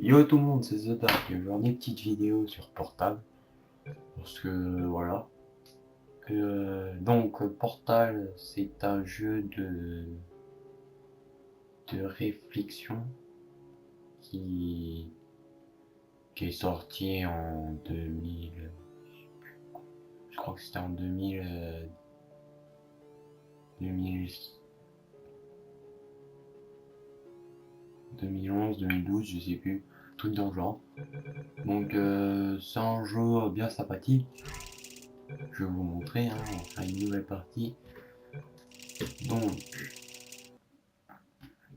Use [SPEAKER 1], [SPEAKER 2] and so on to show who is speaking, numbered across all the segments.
[SPEAKER 1] Yo tout le monde, c'est The Dark. Je vais faire des petites vidéos sur portable. Parce que voilà. Donc Portal, c'est un jeu de réflexion qui, qui est sorti en 2000. Je crois que c'était en 2011, 2012, je sais plus. Truc dans le genre. Donc c'est un jeu bien sympathique. Je vais vous montrer, hein, on va faire une nouvelle partie. Donc,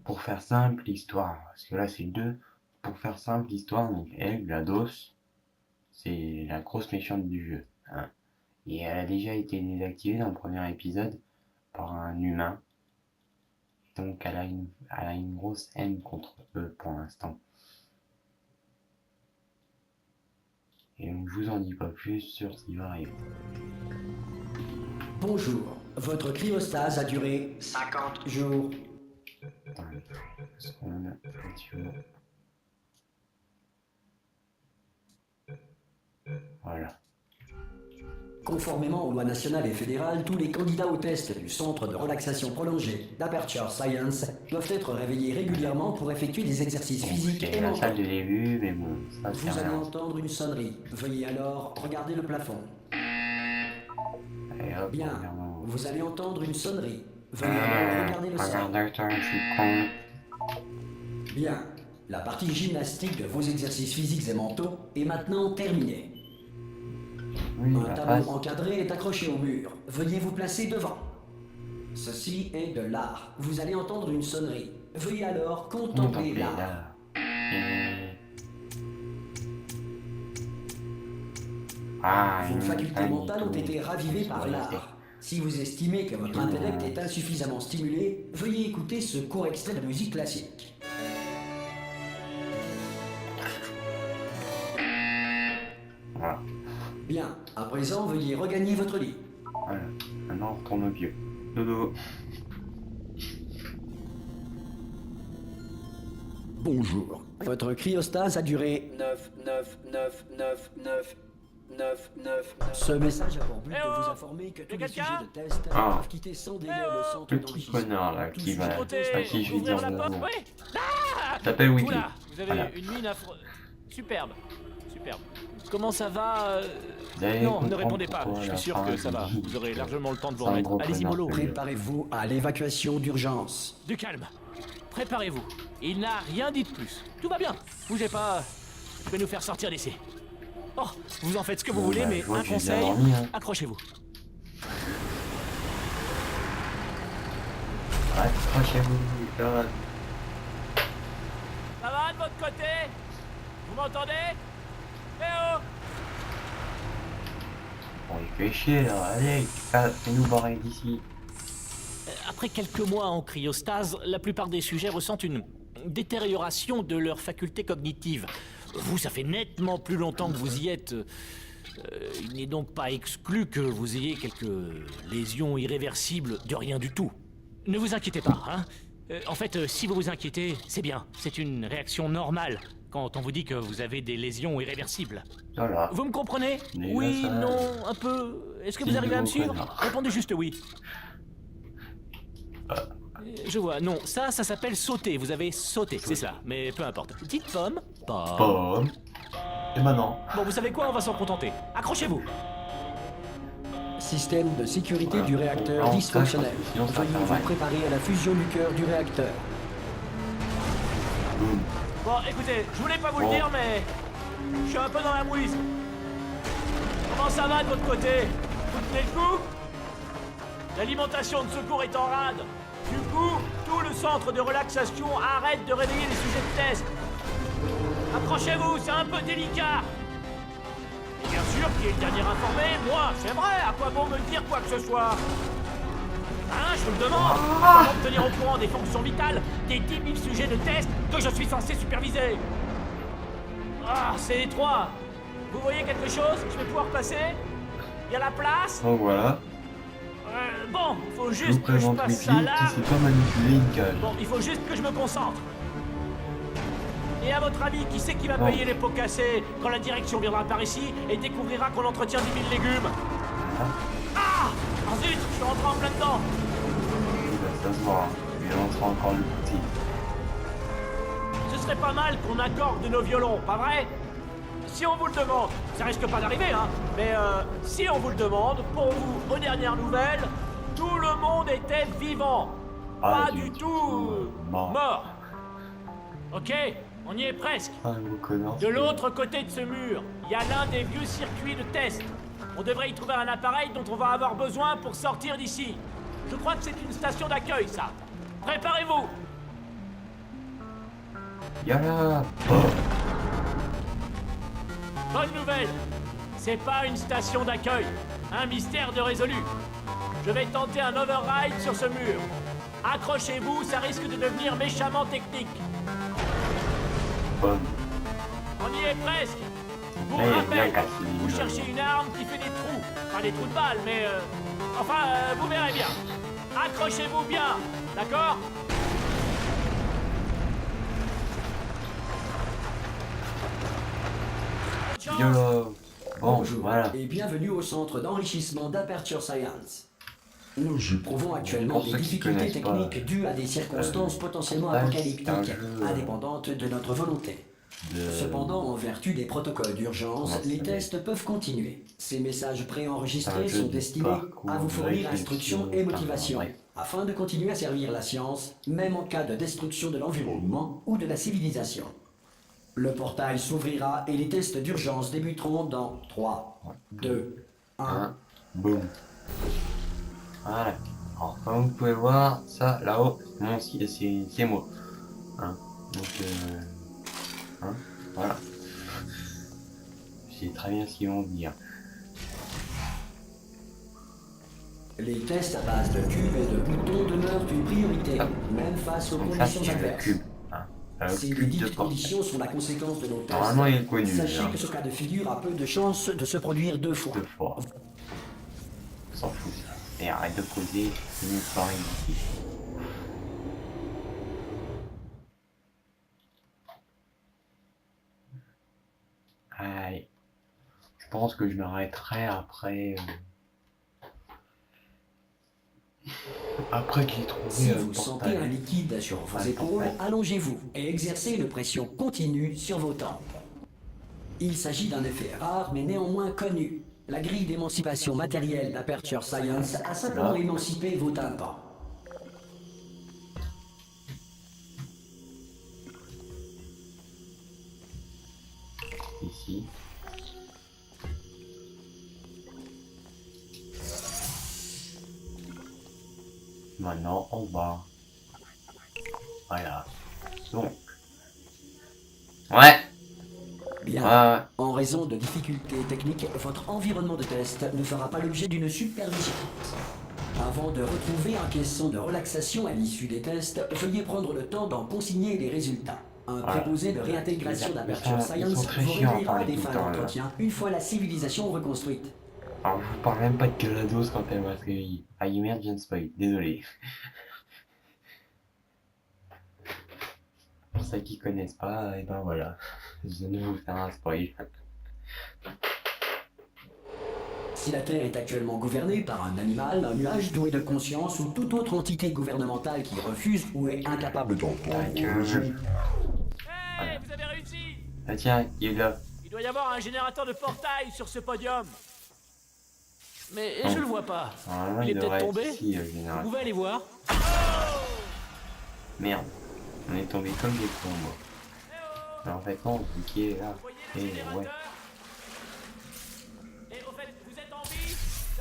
[SPEAKER 1] pour faire simple l'histoire, parce que là c'est deux, pour faire simple l'histoire, donc elle, GLaDOS, c'est la grosse méchante du jeu. Hein. Et elle a déjà été désactivée dans le premier épisode par un humain. Donc elle a une grosse haine contre eux pour l'instant. Et donc je vous en dis pas plus sur ce qui va arriver.
[SPEAKER 2] Bonjour, votre cryostase a duré 50 jours.
[SPEAKER 1] Attendez, est-ce qu'on a voilà.
[SPEAKER 2] Conformément aux lois nationales et fédérales, tous les candidats au test du Centre de relaxation prolongée d'Aperture Science doivent être réveillés régulièrement pour effectuer des exercices physiques
[SPEAKER 1] C'est
[SPEAKER 2] et
[SPEAKER 1] la
[SPEAKER 2] mentaux.
[SPEAKER 1] salle de début, mais bon, ça c'est
[SPEAKER 2] Vous allez
[SPEAKER 1] rien.
[SPEAKER 2] entendre une sonnerie. Veuillez alors regarder le plafond.
[SPEAKER 1] Allez hop,
[SPEAKER 2] Bien,
[SPEAKER 1] regardons.
[SPEAKER 2] vous allez entendre une sonnerie. Veuillez alors regarder le sol.
[SPEAKER 1] Regarde, attends, je suis con.
[SPEAKER 2] Bien, la partie gymnastique de vos exercices physiques et mentaux est maintenant terminée.
[SPEAKER 1] Oui,
[SPEAKER 2] Un
[SPEAKER 1] la
[SPEAKER 2] tableau
[SPEAKER 1] face.
[SPEAKER 2] encadré est accroché au mur. Veuillez vous placer devant. Ceci est de l'art. Vous allez entendre une sonnerie. Veuillez alors contempler l'art.
[SPEAKER 1] Là. Et... Ah,
[SPEAKER 2] Vos
[SPEAKER 1] une
[SPEAKER 2] facultés
[SPEAKER 1] montagne
[SPEAKER 2] mentales
[SPEAKER 1] et
[SPEAKER 2] ont
[SPEAKER 1] tout.
[SPEAKER 2] été ravivées
[SPEAKER 1] Je
[SPEAKER 2] par
[SPEAKER 1] vais
[SPEAKER 2] l'art. Si vous estimez que votre intellect est insuffisamment stimulé, veuillez écouter ce court extrait de musique classique.
[SPEAKER 1] Voilà.
[SPEAKER 2] Bien, à présent, veuillez regagner votre lit.
[SPEAKER 1] Voilà. Maintenant, on retourne au vieux. Dodo.
[SPEAKER 2] Bonjour. Votre cryostase a duré 9, 9, 9, 9, 9, 9, 9. Ce message a pour but de vous informer que tous les sujets de test doivent quitter sans délai le centre
[SPEAKER 1] Le petit
[SPEAKER 2] d'enregistrement.
[SPEAKER 1] connard là qui va.
[SPEAKER 3] Côté,
[SPEAKER 1] À qui je vais
[SPEAKER 3] ouvrir
[SPEAKER 1] dire
[SPEAKER 3] la porte,
[SPEAKER 1] bonjour.
[SPEAKER 3] oui. Ah
[SPEAKER 1] T'appelles Wiki.
[SPEAKER 3] Oula, vous avez
[SPEAKER 1] Voilà.
[SPEAKER 3] une mine affreuse. Superbe, superbe. Comment ça va
[SPEAKER 1] Vous allez
[SPEAKER 3] Non, ne
[SPEAKER 1] comprendre
[SPEAKER 3] répondez pas,
[SPEAKER 1] pourquoi
[SPEAKER 3] je
[SPEAKER 1] la
[SPEAKER 3] suis sûr
[SPEAKER 1] fin
[SPEAKER 3] que ça va.
[SPEAKER 1] dit
[SPEAKER 3] Vous aurez
[SPEAKER 1] que
[SPEAKER 3] largement le temps de vous
[SPEAKER 1] c'est un
[SPEAKER 3] remettre.
[SPEAKER 1] gros
[SPEAKER 3] Allez-y,
[SPEAKER 1] connard,
[SPEAKER 3] mollo.
[SPEAKER 1] celui-là.
[SPEAKER 2] Préparez-vous à l'évacuation d'urgence.
[SPEAKER 3] Du calme. Préparez-vous. Il n'a rien dit de plus. Tout va bien. Bougez pas. Je vais nous faire sortir d'ici. Oh, vous en faites ce que vous
[SPEAKER 1] Bon,
[SPEAKER 3] voulez,
[SPEAKER 1] bah,
[SPEAKER 3] mais
[SPEAKER 1] je vois
[SPEAKER 3] un
[SPEAKER 1] que j'ai bien
[SPEAKER 3] conseil,
[SPEAKER 1] dormi, hein.
[SPEAKER 3] accrochez-vous.
[SPEAKER 1] Accrochez-vous. Là.
[SPEAKER 3] Ça va de votre côté Vous m'entendez Eh oh
[SPEAKER 1] Bon, il fait chier là. Allez, fais-nous barrer d'ici.
[SPEAKER 3] Après quelques mois en cryostase, la plupart des sujets ressentent une détérioration de leurs facultés cognitives. Vous, ça fait nettement plus longtemps que vous y êtes. Il n'est donc pas exclu que vous ayez quelques lésions irréversibles de rien du tout. Ne vous inquiétez pas, hein. En fait, si vous vous inquiétez, c'est bien. C'est une réaction normale quand on vous dit que vous avez des lésions irréversibles.
[SPEAKER 1] Voilà.
[SPEAKER 3] Vous me comprenez?
[SPEAKER 1] Mais
[SPEAKER 3] Oui,
[SPEAKER 1] là, ça-
[SPEAKER 3] non, un peu. Est-ce que
[SPEAKER 1] C'est
[SPEAKER 3] vous arrivez à me
[SPEAKER 1] nouveau
[SPEAKER 3] suivre?
[SPEAKER 1] connard.
[SPEAKER 3] Répondez juste oui. Je vois, non, ça s'appelle sauter. Vous avez sauté, c'est ça. Mais peu importe. Dites pomme. Pomme.
[SPEAKER 1] Pomme. Et maintenant.
[SPEAKER 3] Bon, vous savez quoi? On va s'en contenter. Accrochez-vous.
[SPEAKER 2] Système de sécurité
[SPEAKER 1] Voilà.
[SPEAKER 2] du réacteur
[SPEAKER 1] On
[SPEAKER 2] dysfonctionnel.
[SPEAKER 1] crache, sinon ça va
[SPEAKER 2] Veuillez
[SPEAKER 1] faire
[SPEAKER 2] vous
[SPEAKER 1] mal.
[SPEAKER 2] préparer à la fusion du cœur du réacteur.
[SPEAKER 1] Boum.
[SPEAKER 3] Bon, écoutez, je voulais pas vous le
[SPEAKER 1] Bon.
[SPEAKER 3] dire, mais je suis un peu dans la mouise. Comment ça va de votre côté? Vous tenez le coup? L'alimentation de secours est en rade. Du coup, tout le centre de relaxation arrête de réveiller les sujets de test. Accrochez-vous, c'est un peu délicat. Et bien sûr, qui est le dernier informé? Moi, c'est vrai, à quoi bon me dire quoi que ce soit? Hein, je vous le demande. Comment me tenir au courant des fonctions vitales des 10 000 sujets de test que je suis censé superviser? Ah, c'est étroit. Vous voyez quelque chose? Je vais pouvoir passer? Il y a la place?
[SPEAKER 1] Donc voilà.
[SPEAKER 3] Bon, faut
[SPEAKER 1] Je vous
[SPEAKER 3] juste que je
[SPEAKER 1] présente
[SPEAKER 3] passe
[SPEAKER 1] Wiki
[SPEAKER 3] ça là.
[SPEAKER 1] qui sait pas manipuler une cage.
[SPEAKER 3] Bon, il faut juste que je me concentre. Et à votre avis, qui c'est qui va payer les pots cassés quand la direction viendra par ici et découvrira qu'on entretient 10 000 légumes? Ah! Oh zut, je suis rentré en plein dedans.
[SPEAKER 1] Ça se voit, il lancera encore le petit.
[SPEAKER 3] Ce serait pas mal qu'on accorde de nos violons, pas vrai? Si on vous le demande, ça risque pas d'arriver, hein, mais si on vous le demande, pour vous, aux dernières nouvelles, tout le monde était vivant. Pas du tout mort. Ok, on y est presque. De l'autre côté de ce mur, il y a l'un des vieux circuits de test. On devrait y trouver un appareil dont on va avoir besoin pour sortir d'ici. Je crois que c'est une station d'accueil, ça. Préparez-vous.
[SPEAKER 1] Yala.
[SPEAKER 3] Bonne nouvelle. C'est pas une station d'accueil. Un mystère de résolu. Je vais tenter un override sur ce mur. Accrochez-vous, ça risque de devenir méchamment technique.
[SPEAKER 1] Bon.
[SPEAKER 3] On y est presque. Pour rappel, vous cherchez une arme qui fait des trous. Pas des trous de balles, mais... vous verrez bien. Accrochez-vous bien, d'accord?
[SPEAKER 1] Yo. Bon,
[SPEAKER 2] Bonjour
[SPEAKER 1] voilà.
[SPEAKER 2] et bienvenue au centre d'enrichissement d'Aperture Science. Nous éprouvons actuellement des difficultés techniques dues à des circonstances potentiellement apocalyptiques, indépendantes de notre volonté. Cependant, en vertu des protocoles d'urgence, les tests peuvent continuer. Ces messages préenregistrés sont destinés à vous fournir instructions et motivation, afin de continuer à servir la science, même en cas de destruction de l'environnement ou de la civilisation. Le portail s'ouvrira et les tests d'urgence débuteront dans 3, 2, 1.
[SPEAKER 1] Boum. Voilà. Alors, comme vous pouvez voir, ça là-haut, c'est moi. Hein. Donc, voilà. Je sais très bien ce qu'ils vont dire.
[SPEAKER 2] Les tests à base de cubes et de boutons demeurent une priorité, même face aux conditions adverses. Si les dites conditions sont la conséquence de nos tests,
[SPEAKER 1] normalement, il est connu,
[SPEAKER 2] sachez que ce cas de figure a peu de chances de se produire deux fois.
[SPEAKER 1] On s'en fout ça. Et arrête de poser une soirée ici. Allez. Je pense que je m'arrêterai après... Après qu'il ait trouvé
[SPEAKER 2] si vous sentez un liquide sur vos épaules, allongez-vous et exercez une pression continue sur vos tempes. Il s'agit d'un effet rare mais néanmoins connu. La grille d'émancipation matérielle d'Aperture Science a simplement émancipé vos tympans.
[SPEAKER 1] Ici. Maintenant, on va. Voilà. Donc. Ouais.
[SPEAKER 2] Bien. En raison de difficultés techniques, votre environnement de test ne fera pas l'objet d'une supervision. Avant de retrouver un caisson de relaxation à l'issue des tests, veuillez prendre le temps d'en consigner les résultats. Un préposé de réintégration d'Aperture Science vous réveillera à des fins d'entretien une fois la civilisation reconstruite.
[SPEAKER 1] Alors, je vous parle même pas de Galados quand elle va se réveiller. Ah, merde, je viens de spoil. Désolé. Pour ceux qui connaissent pas, et ben voilà. Je viens de vous faire un spoil.
[SPEAKER 2] Si la Terre est actuellement gouvernée par un animal, un nuage doué de conscience ou toute autre entité gouvernementale qui refuse ou est incapable d'entendre...
[SPEAKER 3] Hey, vous avez réussi!
[SPEAKER 1] Ah tiens, il est là.
[SPEAKER 3] Il doit y avoir un générateur de portail sur ce podium. Mais je le vois pas. Il est peut-être tombé. Vous pouvez aller voir.
[SPEAKER 1] Merde. On est tombé comme des cons, moi. Alors en fait non, qui est là. Et ouais.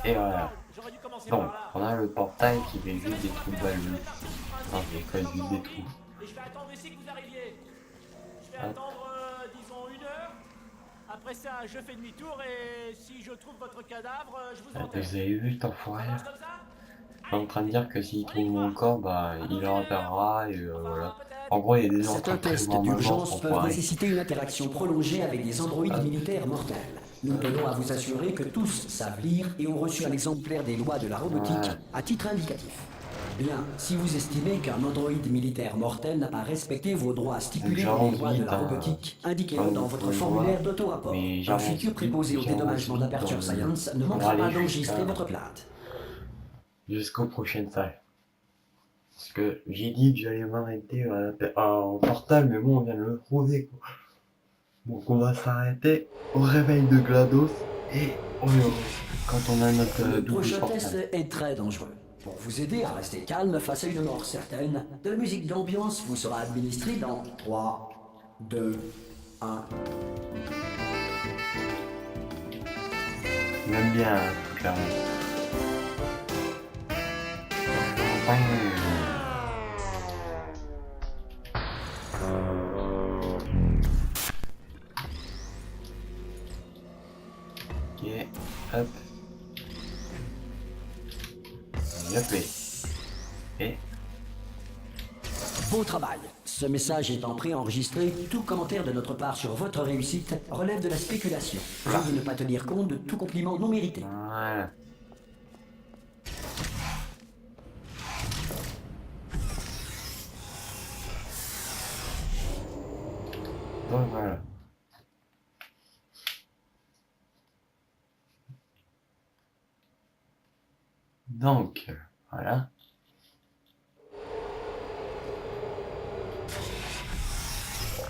[SPEAKER 1] Et voilà. Donc, on a le portail qui fait juste des trous de balles. Enfin, je déconne, juste des trous.
[SPEAKER 3] Et je vais attendre ici que vous arriviez. Je vais attendre, disons, 1 heure. Après ça, je fais demi-tour et si je trouve votre cadavre, je vous enterre.
[SPEAKER 1] Vous avez vu cet enfoiré là? Je suis en train de dire que s'il trouve mon corps, bah il le repérera et voilà. En gros, il y a des gens
[SPEAKER 2] certains tests d'urgence peuvent nécessiter une interaction prolongée avec des androïdes militaires mortels. Nous tenons à vous assurer que tous savent lire et ont reçu un exemplaire des lois de la robotique à titre indicatif. Bien, si vous estimez qu'un androïde militaire mortel n'a pas respecté vos droits stipulés dans les
[SPEAKER 1] J'avance
[SPEAKER 2] lois de
[SPEAKER 1] vite,
[SPEAKER 2] la
[SPEAKER 1] hein.
[SPEAKER 2] robotique, indiquez-le
[SPEAKER 1] Comme
[SPEAKER 2] dans
[SPEAKER 1] vous
[SPEAKER 2] votre
[SPEAKER 1] pouvez le
[SPEAKER 2] formulaire
[SPEAKER 1] voir.
[SPEAKER 2] d'auto-rapport.
[SPEAKER 1] Mais
[SPEAKER 2] Un
[SPEAKER 1] j'avance
[SPEAKER 2] futur
[SPEAKER 1] vite,
[SPEAKER 2] préposé au
[SPEAKER 1] j'avance
[SPEAKER 2] dédommagement
[SPEAKER 1] vite
[SPEAKER 2] d'Aperture
[SPEAKER 1] dans
[SPEAKER 2] Science ne
[SPEAKER 1] pour
[SPEAKER 2] manquera
[SPEAKER 1] aller
[SPEAKER 2] pas d'enregistrer
[SPEAKER 1] jusqu'à-
[SPEAKER 2] votre plainte.
[SPEAKER 1] jusqu'aux prochaines salles. Parce que j'ai dit que j'allais m'arrêter en portal, mais bon, on vient de le trouver, quoi. Donc on va s'arrêter au réveil de GLaDOS et quand on a notre
[SPEAKER 2] Le
[SPEAKER 1] double
[SPEAKER 2] prochain test
[SPEAKER 1] portal.
[SPEAKER 2] est très dangereux. Pour vous aider à rester calme face à une mort certaine, de la musique d'ambiance vous sera administrée dans 3, 2, 1.
[SPEAKER 1] J'aime bien, clairement. Ok, hop. Bien fait. Et
[SPEAKER 2] Beau travail. Ce message étant préenregistré, tout commentaire de notre part sur votre réussite relève de la spéculation. Veuillez ne pas tenir compte de tout compliment non mérité.
[SPEAKER 1] voilà. Donc voilà. Donc, voilà.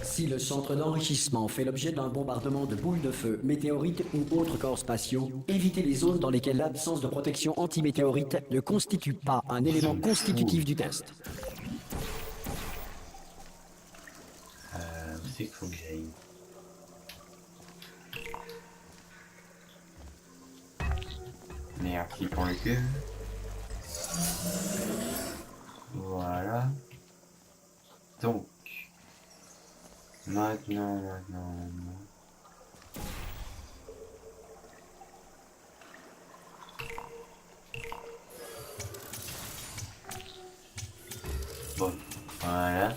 [SPEAKER 2] Si le centre d'enrichissement fait l'objet d'un bombardement de boules de feu, météorites ou autres corps spatiaux, évitez les zones dans lesquelles l'absence de protection anti-météorite ne constitue pas un élément constitutif du test.
[SPEAKER 1] Où c'est qu'il faut que j'aille? Merci pour le cube. Voilà. Donc, maintenant. Bon, voilà.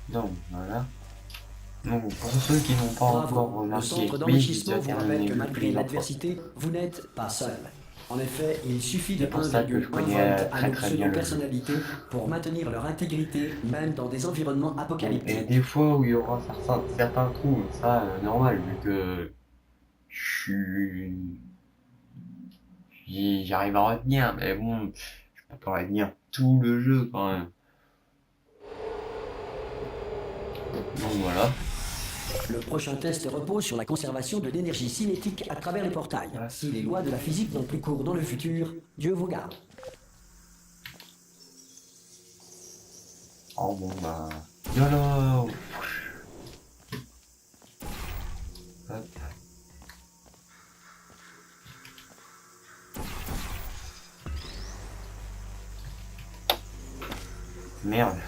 [SPEAKER 1] Donc, voilà. Donc, pour ceux qui n'ont pas encore
[SPEAKER 2] Bravo, le
[SPEAKER 1] remarqué,
[SPEAKER 2] centre
[SPEAKER 1] oui,
[SPEAKER 2] d'enrichissement
[SPEAKER 1] j'ai
[SPEAKER 2] vous
[SPEAKER 1] terminé
[SPEAKER 2] rappelle que
[SPEAKER 1] le
[SPEAKER 2] malgré
[SPEAKER 1] plusieurs fois.
[SPEAKER 2] l'adversité, vous n'êtes pas seul. En effet, il suffit de
[SPEAKER 1] C'est pour ça que
[SPEAKER 2] 1,1
[SPEAKER 1] je
[SPEAKER 2] volt
[SPEAKER 1] connais
[SPEAKER 2] à
[SPEAKER 1] très
[SPEAKER 2] nos
[SPEAKER 1] très bien le jeu.
[SPEAKER 2] pseudo-personnalités pour maintenir leur intégrité, même dans des environnements
[SPEAKER 1] Et
[SPEAKER 2] apocalyptiques.
[SPEAKER 1] des fois où il y aura certains trous, ça, normal, vu que j'arrive à retenir, mais bon, je peux pas retenir tout le jeu quand même. Donc voilà.
[SPEAKER 2] Le prochain test repose sur la conservation de l'énergie cinétique à travers les portails. Si les lois de la physique n'ont plus cours dans le futur, Dieu vous garde.
[SPEAKER 1] Oh bon bah. YOLO! Hop. Merde.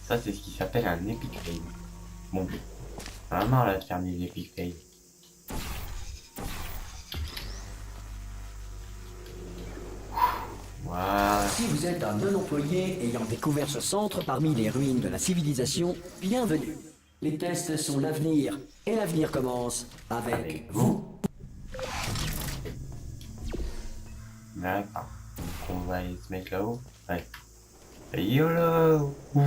[SPEAKER 1] Ça c'est ce qui s'appelle un epic fail. Bon. On a marre là de faire des epic fails. Voilà.
[SPEAKER 2] Si vous êtes un non-employé ayant découvert ce centre parmi les ruines de la civilisation, bienvenue. Les tests sont l'avenir, et l'avenir commence avec vous.
[SPEAKER 1] D'accord. Donc on va aller se mettre là-haut. Ouais. Et YOLO! Ouh.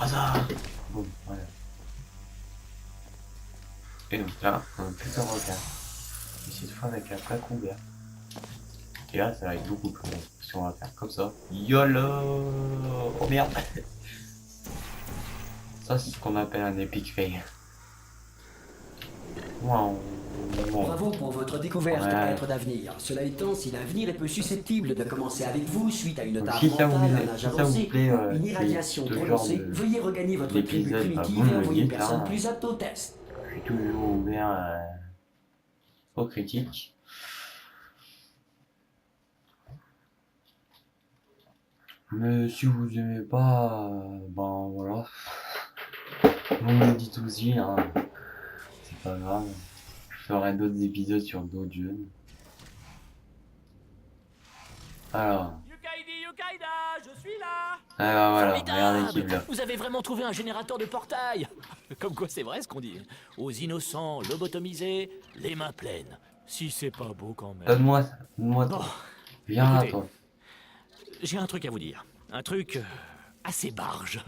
[SPEAKER 1] Hasard! Bon, voilà. Et donc là, on a plus qu'un regard. Et cette fois avec la plaque ouverte. Et là, ça va être beaucoup plus long. Parce qu'on va faire comme ça. YOLO! Oh merde! Ça, c'est ce qu'on appelle un epic fail. Wow.
[SPEAKER 2] Bravo pour votre découverte,
[SPEAKER 1] Ouais.
[SPEAKER 2] être d'avenir. Cela étant, si l'avenir est peu susceptible de commencer avec vous suite à une
[SPEAKER 1] Donc,
[SPEAKER 2] tare
[SPEAKER 1] si ça vous
[SPEAKER 2] mentale,
[SPEAKER 1] plaît-
[SPEAKER 2] un âge
[SPEAKER 1] si ça vous
[SPEAKER 2] avancé,
[SPEAKER 1] plaît,
[SPEAKER 2] une
[SPEAKER 1] c'est
[SPEAKER 2] irradiation
[SPEAKER 1] ce genre
[SPEAKER 2] prononcée,
[SPEAKER 1] de-
[SPEAKER 2] veuillez regagner votre tribu
[SPEAKER 1] d'épisode, bah,
[SPEAKER 2] primitive
[SPEAKER 1] vous
[SPEAKER 2] et
[SPEAKER 1] me
[SPEAKER 2] envoyer une
[SPEAKER 1] dites,
[SPEAKER 2] personne
[SPEAKER 1] hein.
[SPEAKER 2] plus apte au test.
[SPEAKER 1] Je suis toujours ouvert aux critiques. Mais si vous aimez pas, ben voilà. Vous me le dites aussi, hein. C'est pas grave. ferai d'autres épisodes sur d'autres jeux. Alors.
[SPEAKER 3] Yukaida, je suis là.
[SPEAKER 1] Ah bah voilà,
[SPEAKER 3] Formidable.
[SPEAKER 1] regardez qui est là.
[SPEAKER 3] Vous avez vraiment trouvé un générateur de portail. Comme quoi c'est vrai ce qu'on dit. Aux innocents, lobotomisés, les mains pleines. Si c'est pas beau quand même.
[SPEAKER 1] Donne-moi ça, donne-moi
[SPEAKER 3] Bon,
[SPEAKER 1] toi. Viens là,
[SPEAKER 3] écoutez.
[SPEAKER 1] toi.
[SPEAKER 3] J'ai un truc à vous dire. Un truc assez barge.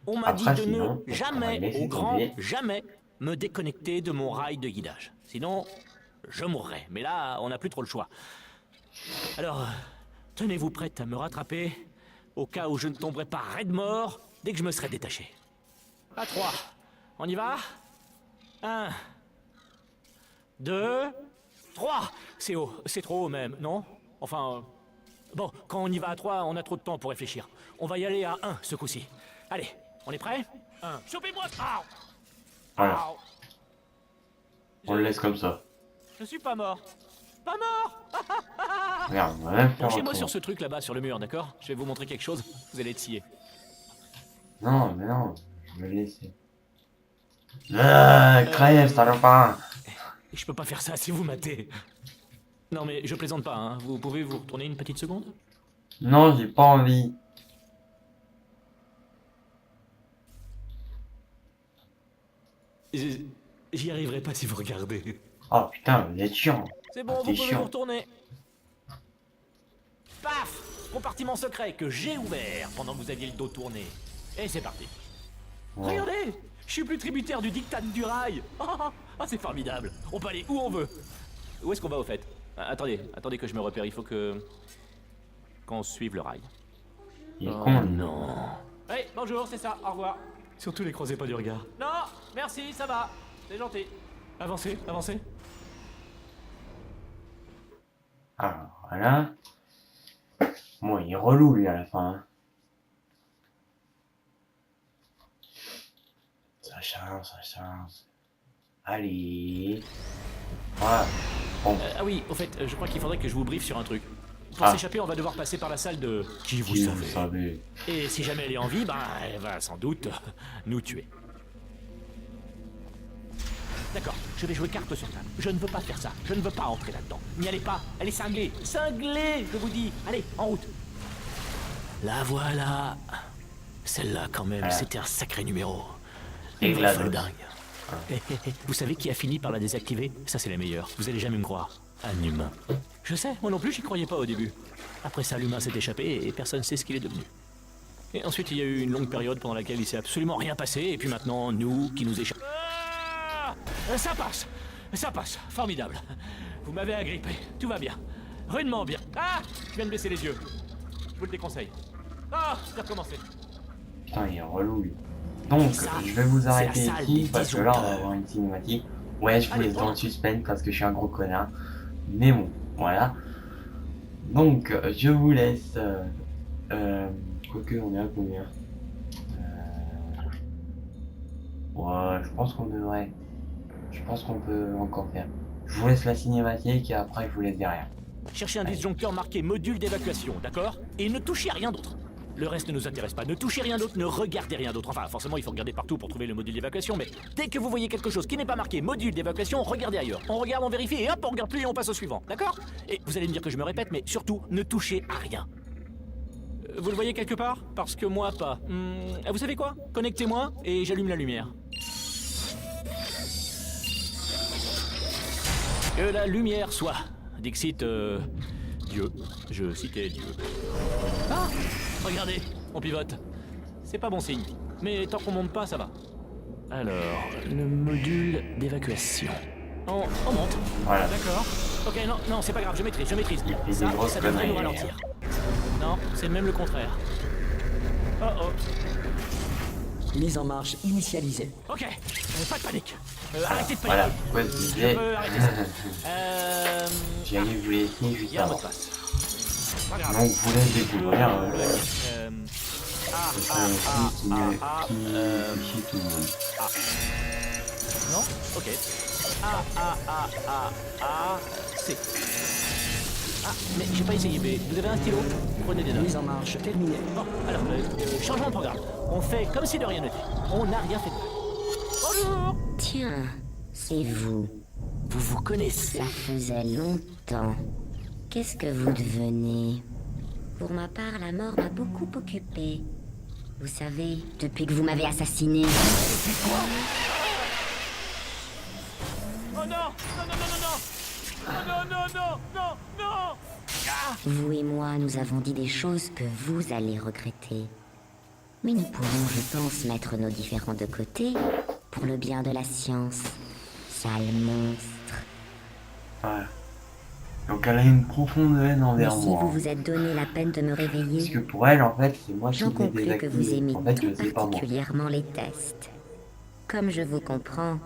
[SPEAKER 3] On m'a dit
[SPEAKER 1] Après,
[SPEAKER 3] de
[SPEAKER 1] sinon,
[SPEAKER 3] ne
[SPEAKER 1] on va
[SPEAKER 3] jamais,
[SPEAKER 1] laisser
[SPEAKER 3] au grand
[SPEAKER 1] tomber.
[SPEAKER 3] jamais, me déconnecter de mon rail de guidage. Sinon, je mourrais. Mais là, on n'a plus trop le choix. Alors, tenez-vous prête à me rattraper au cas où je ne tomberai pas raide mort dès que je me serai détaché. À 3. On y va 1, 2, 3. C'est haut, c'est trop haut même, non? Enfin... Bon, quand on y va à 3, on a trop de temps pour réfléchir. On va y aller à 1 ce coup-ci. Allez, on est prêt 1. Chopez-moi.
[SPEAKER 1] Voilà. On le laisse comme ça.
[SPEAKER 3] Je suis pas mort. Pas mort.
[SPEAKER 1] Regarde, on va même faire
[SPEAKER 3] Branchez-moi
[SPEAKER 1] autrement.
[SPEAKER 3] sur ce truc là-bas sur le mur, d'accord? Je vais vous montrer quelque chose. Vous allez être scié.
[SPEAKER 1] Non, mais non, je vais le laisser. Crève, salopard.
[SPEAKER 3] Et je peux pas faire ça si vous matez. Non mais je plaisante pas, hein. Vous pouvez vous retourner une petite seconde?
[SPEAKER 1] Non, j'ai pas envie.
[SPEAKER 3] J'y arriverai pas si vous regardez.
[SPEAKER 1] Oh putain, vous êtes chiant.
[SPEAKER 3] C'est bon,
[SPEAKER 1] C'est
[SPEAKER 3] vous pouvez
[SPEAKER 1] chiant.
[SPEAKER 3] vous retourner. Paf! Compartiment secret que j'ai ouvert pendant que vous aviez le dos tourné. Et c'est parti.
[SPEAKER 1] Ouais.
[SPEAKER 3] Regardez! Je suis plus tributaire du diktat du rail. Ah, c'est formidable. On peut aller où on veut. Où est-ce qu'on va au fait? Attendez que je me repère. Il faut qu'on suive le rail.
[SPEAKER 1] Il est
[SPEAKER 3] Oh
[SPEAKER 1] con.
[SPEAKER 3] non. Hey, bonjour, c'est ça. Au revoir. Surtout les croisez pas du regard. Non, merci, ça va. C'est gentil. Avancez, avancez.
[SPEAKER 1] Alors, voilà. Bon, il est relou lui à la fin. Hein. Ça charge, ça charge. Allez. Voilà. Bon,
[SPEAKER 3] Ah oui, au fait, je crois qu'il faudrait que je vous briefe sur un truc. Pour
[SPEAKER 1] Ah.
[SPEAKER 3] s'échapper, on va devoir passer par la salle de... Qui vous
[SPEAKER 1] qui
[SPEAKER 3] savez.
[SPEAKER 1] vous savez.
[SPEAKER 3] Et si jamais elle est en vie, bah, elle va sans doute nous tuer. D'accord, je vais jouer carte sur table. Je ne veux pas faire ça. Je ne veux pas entrer là-dedans. N'y allez pas. Elle est cinglée. Cinglée, je vous dis. Allez, en route. La voilà. Celle-là, quand même,
[SPEAKER 1] Voilà.
[SPEAKER 3] c'était un sacré numéro.
[SPEAKER 1] Et
[SPEAKER 3] Une vraie
[SPEAKER 1] GLaDOS.
[SPEAKER 3] folle dingue. Vous savez qui a fini par la désactiver? Ça, c'est la meilleure. Vous allez jamais me croire. Un humain. Je sais, moi non plus, j'y croyais pas au début. Après ça, l'humain s'est échappé et personne ne sait ce qu'il est devenu. Et ensuite, il y a eu une longue période pendant laquelle il s'est absolument rien passé, et puis maintenant, nous qui nous échappons. Ça passe! Ça passe! Formidable! Vous m'avez agrippé, tout va bien. Rudement bien. Ah! Je viens de baisser les yeux. Je vous le déconseille. Ah! C'est recommencé.
[SPEAKER 1] Putain, il est relou lui. Donc,
[SPEAKER 3] Ça,
[SPEAKER 1] je vais vous
[SPEAKER 3] c'est la
[SPEAKER 1] arrêter
[SPEAKER 3] salle
[SPEAKER 1] ici
[SPEAKER 3] des
[SPEAKER 1] parce que là, on va
[SPEAKER 3] disjoncteurs.
[SPEAKER 1] avoir une cinématique. Ouais, je vous
[SPEAKER 3] Allez,
[SPEAKER 1] laisse dans
[SPEAKER 3] bon.
[SPEAKER 1] le suspense parce que je suis un gros connard. Mais bon, voilà. Donc, je vous laisse. Quoique, on est à combien Ouais, je pense qu'on devrait. Je pense qu'on peut encore faire. Je vous laisse la cinématique et après, je vous laisse derrière.
[SPEAKER 3] Cherchez un disjoncteur marqué module d'évacuation, d'accord? Et ne touchez à rien d'autre. Le reste ne nous intéresse pas. Ne touchez rien d'autre, ne regardez rien d'autre. Enfin, forcément, il faut regarder partout pour trouver le module d'évacuation, mais dès que vous voyez quelque chose qui n'est pas marqué module d'évacuation, regardez ailleurs. On regarde, on vérifie, et hop, on regarde plus et on passe au suivant, d'accord? Et vous allez me dire que je me répète, mais surtout, ne touchez à rien. Vous le voyez quelque part? Parce que moi, pas. Vous savez quoi? Connectez-moi et j'allume la lumière. Que la lumière soit. Dixit, Dieu. Je citais Dieu. Ah! Regardez, on pivote. C'est pas bon signe. Mais tant qu'on monte pas, ça va. Alors, le module d'évacuation. On monte.
[SPEAKER 1] Voilà.
[SPEAKER 3] D'accord. Ok, non, c'est pas grave, je maîtrise.
[SPEAKER 1] Il fait
[SPEAKER 3] Ça,
[SPEAKER 1] des grosses
[SPEAKER 3] ça devrait nous
[SPEAKER 1] conneries.
[SPEAKER 3] ralentir. Non, c'est même le contraire. Oh.
[SPEAKER 2] Mise en marche initialisée.
[SPEAKER 3] Ok, pas de panique. Arrêtez de paniquer.
[SPEAKER 1] Voilà, pourquoi je
[SPEAKER 3] Je
[SPEAKER 1] disais.
[SPEAKER 3] peux arrêter ça.
[SPEAKER 1] J'allais vous laisser
[SPEAKER 3] Il
[SPEAKER 1] juste
[SPEAKER 3] y a un mot
[SPEAKER 1] avant.
[SPEAKER 3] de passe. Pas grave.
[SPEAKER 1] Donc, vous laisse découvrir.
[SPEAKER 3] Ah,
[SPEAKER 1] C'est un film qui chie tout le monde.
[SPEAKER 3] non? Ok. C. Ah, mais j'ai pas essayé B. Vous avez un stylo? Prenez des notes.
[SPEAKER 2] Mise en marche terminée.
[SPEAKER 3] Bon, alors, changement de programme. On fait comme si de rien n'était. On n'a rien fait de mal. Bonjour!
[SPEAKER 4] Tiens, c'est vous.
[SPEAKER 2] Vous vous connaissez.
[SPEAKER 4] Ça faisait longtemps. Qu'est-ce que vous devenez? Pour ma part, la mort m'a beaucoup occupée. Vous savez, depuis que vous m'avez assassiné.
[SPEAKER 3] Oh non! Non, non, non, non, non! Oh non, non, non, non, non! Ah!
[SPEAKER 4] Vous et moi, nous avons dit des choses que vous allez regretter. Mais nous pourrons, je pense, mettre nos différends de côté pour le bien de la science. Sale monstre.
[SPEAKER 1] Voilà. Donc elle a une profonde haine
[SPEAKER 4] Mais
[SPEAKER 1] envers
[SPEAKER 4] si
[SPEAKER 1] moi.
[SPEAKER 4] vous vous êtes donné la peine de me
[SPEAKER 1] Parce
[SPEAKER 4] réveiller,
[SPEAKER 1] que pour elle, en fait, c'est moi qui
[SPEAKER 4] j'en
[SPEAKER 1] l'ai
[SPEAKER 4] conclus que vous
[SPEAKER 1] désactivé.
[SPEAKER 4] aimez
[SPEAKER 1] En fait, je
[SPEAKER 4] tout
[SPEAKER 1] sais pas moi.
[SPEAKER 4] particulièrement les tests. Comme je vous comprends.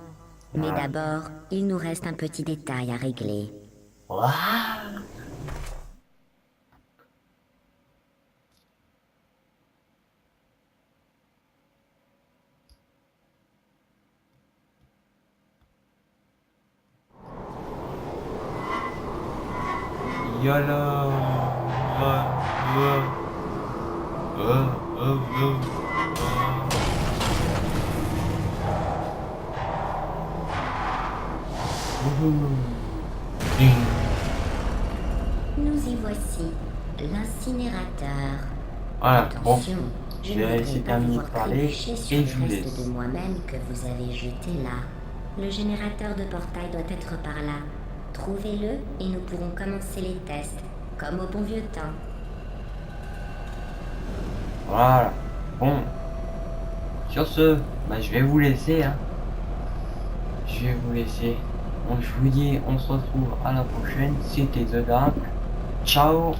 [SPEAKER 4] Mais
[SPEAKER 1] Voilà.
[SPEAKER 4] d'abord, il nous reste un petit détail à régler.
[SPEAKER 1] Ouah. Yala. Ding.
[SPEAKER 4] Nous y voici, l'incinérateur.
[SPEAKER 1] Voilà, bon,
[SPEAKER 4] Attention, je
[SPEAKER 1] je
[SPEAKER 4] ne
[SPEAKER 1] vais
[SPEAKER 4] voudrais
[SPEAKER 1] laisser
[SPEAKER 4] pas
[SPEAKER 1] terminer
[SPEAKER 4] vous
[SPEAKER 1] de
[SPEAKER 4] voir
[SPEAKER 1] parler
[SPEAKER 4] trébucher sur
[SPEAKER 1] et
[SPEAKER 4] le
[SPEAKER 1] je vous
[SPEAKER 4] reste
[SPEAKER 1] laisse.
[SPEAKER 4] de moi-même que vous avez jeté là. Le générateur de portail doit être par là. Trouvez-le et nous pourrons commencer les tests, comme au bon vieux temps.
[SPEAKER 1] Voilà, bon. Sur ce, bah, je vais vous laisser, hein. Je vais vous laisser. Donc je vous dis, on se retrouve à la prochaine. C'était The Dark. Ciao.